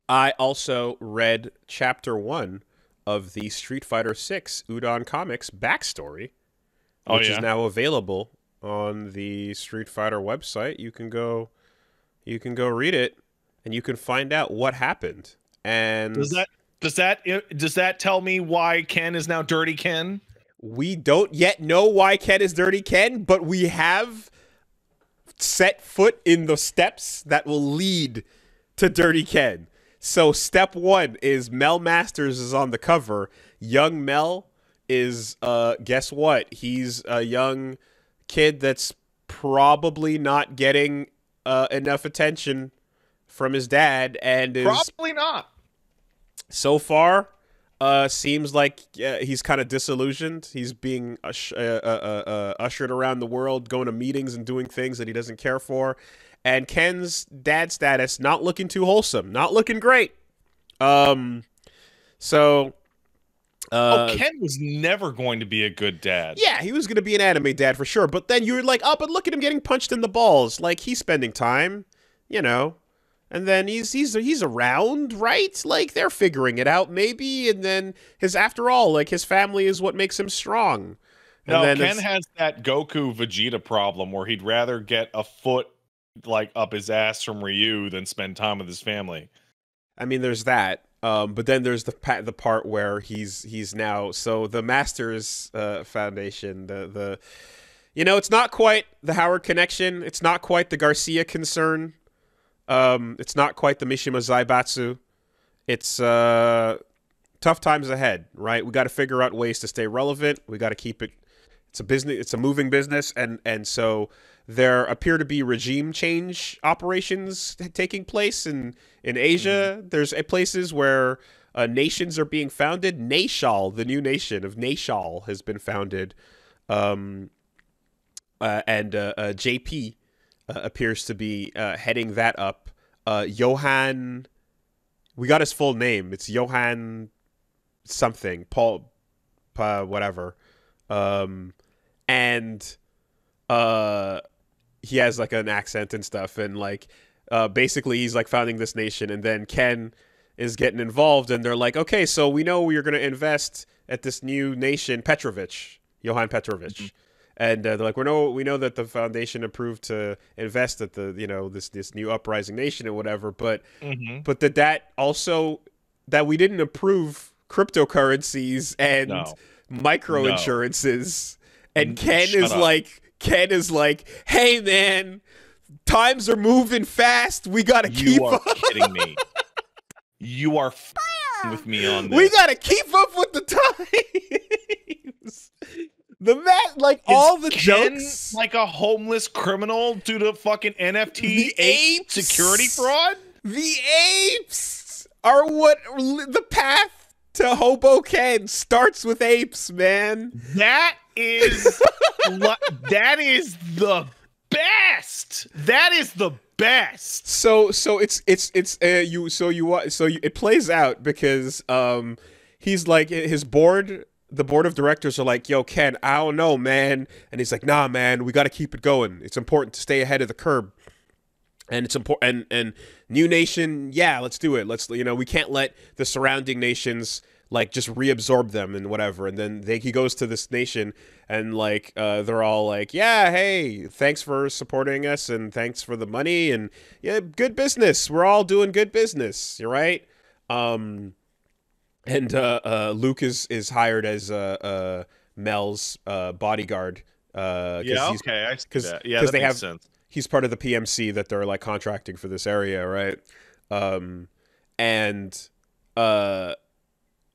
I also read chapter 1 of the Street Fighter 6 Udon Comics backstory, Oh which is yeah. now available on the Street Fighter website. You can go read it and you can find out what happened. Does And that does that tell me why Ken is now Dirty Ken? we don't yet know why Ken is Dirty Ken, but we have set foot in the steps that will lead to Dirty Ken. So step 1 is Mel Masters is on the cover. Young Mel is guess what? He's a young kid that's probably not getting enough attention from his dad and is Probably not. so far seems like he's kind of disillusioned. He's being ushered around the world, going to meetings and doing things that he doesn't care for. And Ken's dad status not looking too wholesome, not looking great. Um, so Oh, uh, Ken was never going to be a good dad. yeah, he was gonna be an anime dad for sure. But then you were like, oh, but look at him getting punched in the balls. Like he's spending time, you know. And then he's around, right? Like they're figuring it out, maybe. And then his after all, like his family is what makes him strong. And No, then Ken it's has that Goku Vegeta problem where he'd rather get a foot like up his ass from Ryu than spend time with his family. I mean, there's that. But then there's the part where he's now so the Masters Foundation, the you know, it's not quite the Howard connection. It's not quite the Garcia concern. It's not quite the Mishima Zaibatsu. It's tough times ahead, right? We got to figure out ways to stay relevant. We got to keep it. It's a business. It's a moving business, and so there appear to be regime change operations taking place in Asia. Hmm. There's places where nations are being founded. Nashal, the new nation of Nashal, has been founded, um, and JP appears to be heading that up. Johan, we got his full name. It's Johan something, Paul, whatever. Um, and uh, he has like an accent and stuff, and like basically he's like founding this nation, and then Ken is getting involved, and they're like, okay, so we know you're going to invest at this new nation, Petrovich, Johan Hmm. Petrovich. And they're like, we know that the foundation approved to invest at the this new uprising nation and whatever, Hmm. but that also that we didn't approve cryptocurrencies and No, micro no. insurances. And Shut up. Ken is like, hey man, times are moving fast. We gotta You keep are up. kidding me. You are with me on We this. gotta keep up with the times. The like Is all the Ken jokes, like a homeless criminal due to fucking NFT the ape security apes, fraud? the apes are what the path to Hoboken starts with apes, man. That is that is the best. That is the best. So it's it plays out because he's like his board, the board of directors are like, yo Ken, I don't know man, and he's like, nah man, we got to keep it going. It's important to stay ahead of the curb. And it's important, and new nation, yeah, let's do it. Let's, we can't let the surrounding nations like just reabsorb them and whatever. And then he goes to this nation, and like they're all like, yeah, hey, thanks for supporting us and thanks for the money, and yeah, good business. We're all doing good business. You're right. Um, and Luke is hired as Mel's bodyguard Yeah, okay, I see that. Yeah, because that they makes have sense. he's part of the PMC that they're like contracting for this area, right? Um, and uh,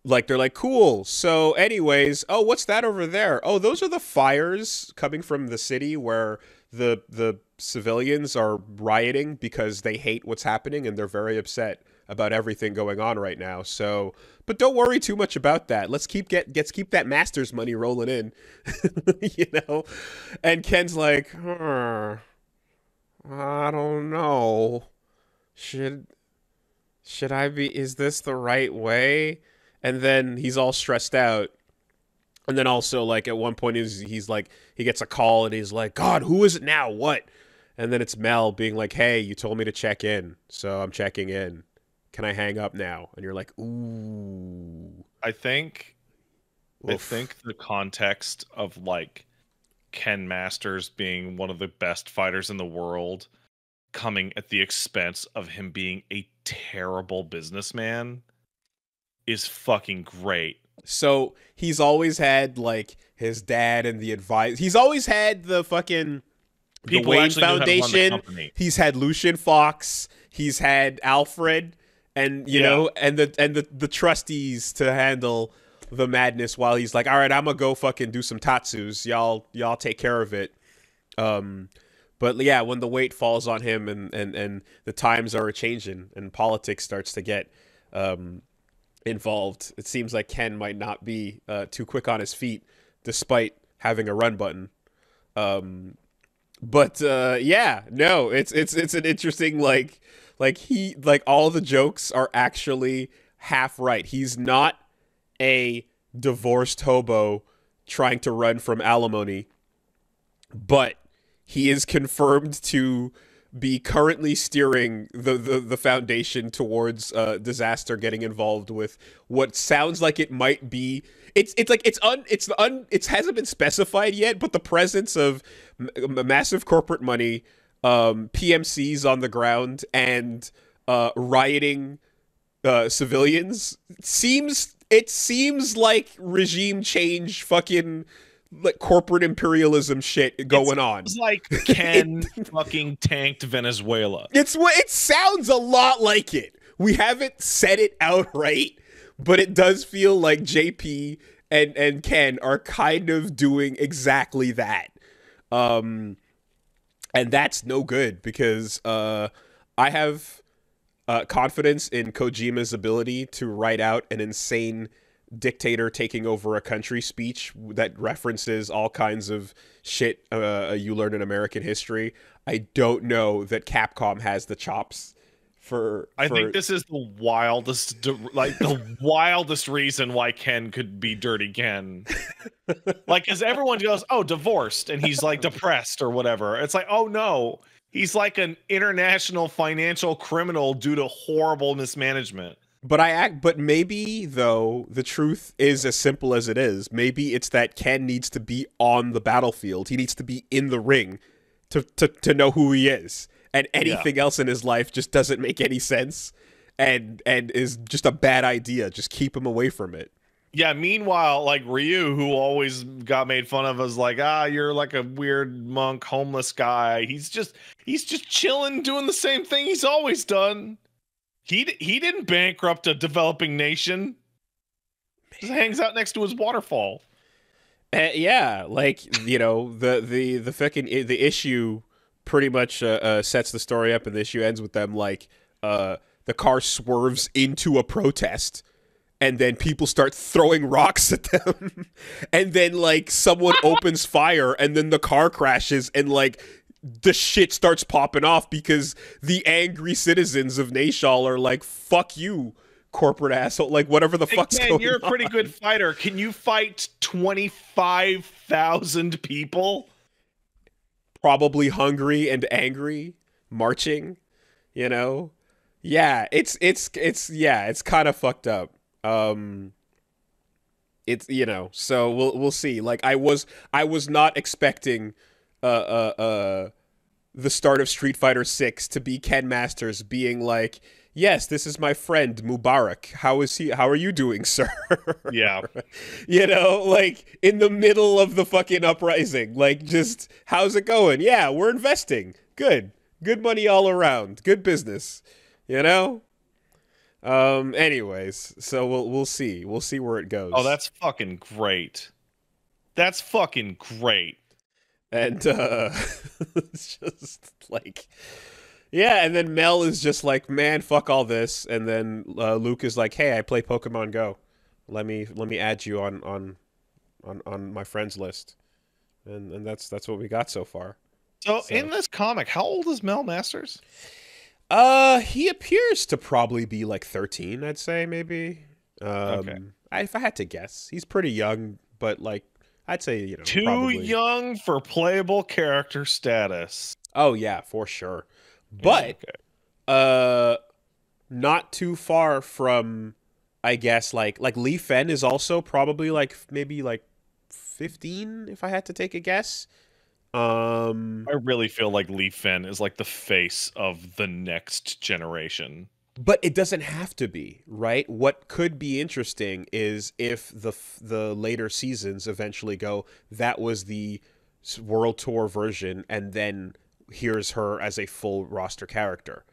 like they're like, cool. So, anyways, oh, what's that over there? Oh, those are the fires coming from the city where the civilians are rioting because they hate what's happening and they're very upset about everything going on right now. So, but don't worry too much about that. Let's keep that master's money rolling in, you know. And Ken's like, I don't know. Should should I be? Is this the right way? And then he's all stressed out. And then also like at one point he's like he gets a call and he's like, God, who is it now? What? And then it's Mel being like, hey, you told me to check in, so I'm checking in. Can I hang up now? And you're like, ooh. I think I Oof. think the context of like Ken Masters being one of the best fighters in the world coming at the expense of him being a terrible businessman is fucking great. So he's always had like his dad and the advice. He's always had the fucking the People Wayne actually knew how to run the Foundation. company. He's had Lucian Fox. He's had Alfred, and you Yeah. know, and the trustees to handle the madness. While he's like, all right, I'm gonna go fucking do some tatsus. Y'all take care of it. Um, but yeah, when the weight falls on him and the times are changing and politics starts to get involved, it seems like Ken might not be too quick on his feet, despite having a run button. But yeah, no, it's an interesting like all the jokes are actually half right. He's not a divorced hobo trying to run from alimony, but he is confirmed to be currently steering the foundation towards disaster, getting involved with what sounds like it might be. It hasn't been specified yet, but the presence of massive corporate money, PMCs on the ground, and rioting civilians seems like regime change fucking like corporate imperialism shit going on. It's like Ken fucking tanked Venezuela. It sounds a lot like it. We haven't said it outright, but it does feel like JP and Ken are kind of doing exactly that. And that's no good because I have confidence in Kojima's ability to write out an insane dictator taking over a country speech that references all kinds of shit you learn in American history. I don't know that Capcom has the chops for I think this is the wildest reason why Ken could be Dirty Ken. Like, because everyone goes, "Oh, divorced," and he's like depressed or whatever. It's like, oh no, he's like an international financial criminal due to horrible mismanagement. But maybe though the truth is as simple as it is. Maybe it's that Ken needs to be on the battlefield. He needs to be in the ring to know who he is. And anything else in his life just doesn't make any sense and is just a bad idea. Just keep him away from it. Yeah, meanwhile, like Ryu, who always got made fun of as like, you're like a weird monk, homeless guy. He's just chilling, doing the same thing he's always done. He didn't bankrupt a developing nation. Just hangs out next to his waterfall. Yeah, like, you know, the fucking the issue pretty much sets the story up, and the issue ends with them like the car swerves into a protest, and then people start throwing rocks at them, and then like someone opens fire, and then the car crashes, and like the shit starts popping off because the angry citizens of Nashal are like, "Fuck you, corporate asshole!" Like whatever the fuck's going on. You're a pretty good fighter. Can you fight 25,000 people? Probably hungry and angry, marching. You know, yeah, it's kind of fucked up. It's, you know, so we'll see. Like I was not expecting the start of Street Fighter 6 to be Ken Masters being like, "Yes, this is my friend Mubarak. How are you doing, sir?" Yeah. You know, like in the middle of the fucking uprising. Like, just, "How's it going?" "Yeah, we're investing. Good. Good money all around. Good business." You know? Anyways, so we'll see. We'll see where it goes. Oh, that's fucking great. That's fucking great. And it's just like, yeah, and then Mel is just like, "Man, fuck all this." And then Luke is like, "Hey, I play Pokemon Go. Let me add you on my friends list." And that's what we got so far. So in this comic, how old is Mel Masters? He appears to probably be like 13, I'd say, maybe. Okay. If I had to guess, he's pretty young, but like I'd say, you know, Too probably young for playable character status. Oh yeah, for sure. But Okay. not too far from, I guess, like Lee Fen is also probably like maybe like 15 if I had to take a guess. I really feel like Lee Finn is like the face of the next generation. But it doesn't have to be, right? What could be interesting is if the later seasons eventually go, that was the world tour version, and then here's her as a full roster character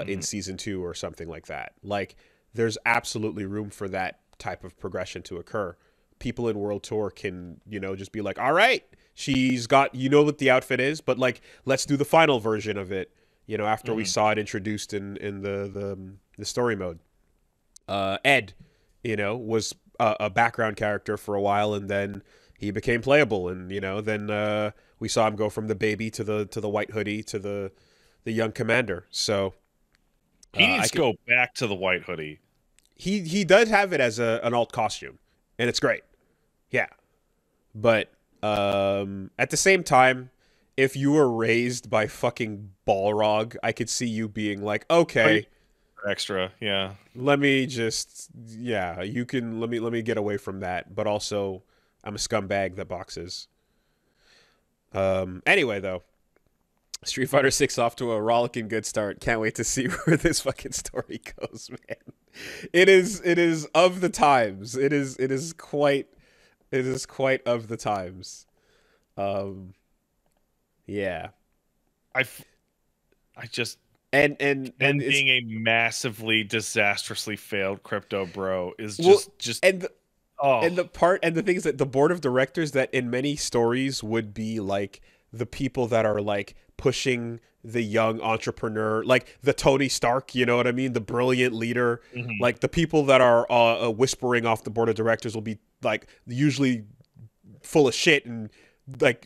in season 2 or something like that. Like, there's absolutely room for that type of progression to occur. People in world tour can, just be like, all right, she's got, what the outfit is, but like, let's do the final version of it. After we saw it introduced in the story mode. Ed, was a background character for a while, and then he became playable, and then we saw him go from the baby to the white hoodie to the young commander. So he needs to go back to the white hoodie. He does have it as an alt costume, and it's great. Yeah, but at the same time, if you were raised by fucking Balrog, I could see you being like, okay, extra, yeah. Let me just, you can let me get away from that. But also, I'm a scumbag that boxes. Anyway, though, Street Fighter 6 off to a rollicking good start. Can't wait to see where this fucking story goes, man. It is of the times. It is quite of the times. Yeah, I just and being a massively disastrously failed crypto bro is just and the thing is that the board of directors that in many stories would be like the people that are like pushing the young entrepreneur, like the Tony Stark, you know what I mean, the brilliant leader, like the people that are whispering off the board of directors will be like usually full of shit and like,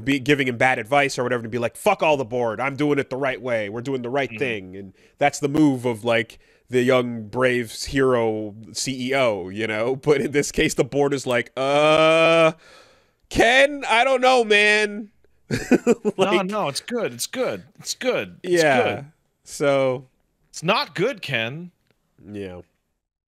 be giving him bad advice or whatever, to be like, fuck all the board, I'm doing it the right way, we're doing the right thing. And that's the move of like the young brave hero CEO, but in this case the board is like, Ken, I don't know, man. Like, no, it's good, it's good. Yeah, good. So it's not good, Ken. Yeah.